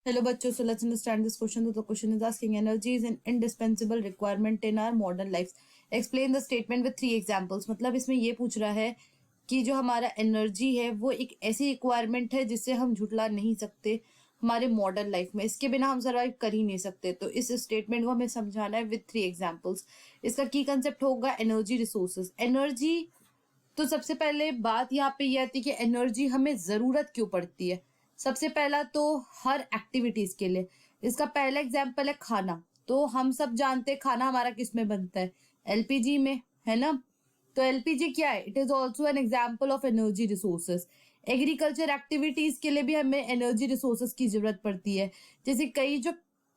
Hello बच्चों, so let's understand this question. So the question is asking, energy is an indispensable requirement in our modern lives. Explain the statement with 3 examples. मतलब इसमें ये पूछ रहा है कि जो हमारा एनर्जी है वो एक ऐसी रिक्वायरमेंट है जिससे हम झुटला नहीं सकते हमारे मॉडर्न लाइफ में. इसके बिना हम सर्वाइव कर ही नहीं सकते. तो इस स्टेटमेंट को हमें समझाना है विद 3 एग्जाम्पल्स. इसका की कंसेप्ट होगा एनर्जी रिसोर्सेज. एनर्जी, तो सबसे पहले बात यहाँ पे ये आती है कि एनर्जी हमें जरूरत क्यों पड़ती है. सबसे पहला तो हर एक्टिविटीज के लिए. इसका पहला एग्जाम्पल है खाना. तो हम सब जानते हैं खाना हमारा किस में बनता है, एलपीजी में, है ना. तो एलपीजी क्या है, it is also an example of energy resources. Agriculture activities के लिए भी हमें एनर्जी रिसोर्सेज की जरूरत पड़ती है. जैसे कई जो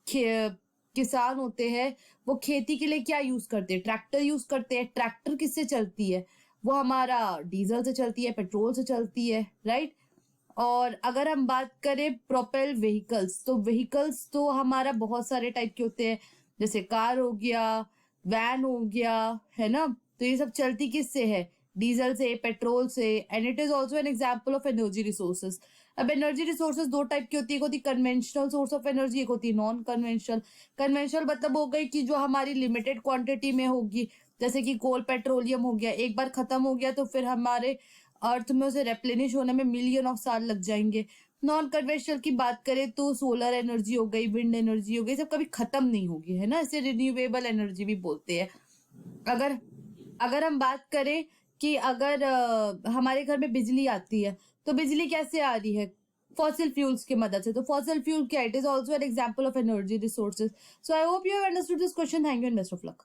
किसान होते हैं वो खेती के लिए क्या यूज करते हैं, ट्रैक्टर यूज करते हैं. ट्रैक्टर किससे चलती है, वो हमारा डीजल से चलती है, पेट्रोल से चलती है, राइट. और अगर हम बात करें प्रोपेल व्हीकल्स, तो व्हीकल्स तो हमारा बहुत सारे टाइप के होते हैं. जैसे कार हो गया, वैन हो गया, है ना. तो ये सब चलती किससे है, डीजल से, पेट्रोल से. And it is also an example of energy resources. अब एनर्जी रिसोर्सेज दो टाइप की होती है. एक होती है कन्वेंशनल सोर्स ऑफ एनर्जी, एक होती है नॉन कन्वेंशनल. कन्वेंशनल मतलब हो गई कि जो हमारी लिमिटेड क्वांटिटी में होगी. जैसे कि कोल पेट्रोलियम हो गया, एक बार खत्म हो गया तो फिर हमारे अर्थ में उसे रेप्लेनिश होने में मिलियन ऑफ साल लग जाएंगे. नॉन कन्वेंशनल की बात करें तो सोलर एनर्जी हो गई, विंड एनर्जी हो गई, सब कभी खत्म नहीं होगी, है ना. इसे रिन्यूएबल एनर्जी भी बोलते हैं. अगर अगर हम बात करें कि अगर हमारे घर में बिजली आती है तो बिजली कैसे आ रही है, फॉसिल फ्यूल्स की मदद से. तो फॉसिल फ्यूल क्या, it is also an example of energy resources. So I hope you have understood this question. Thank you and best of luck.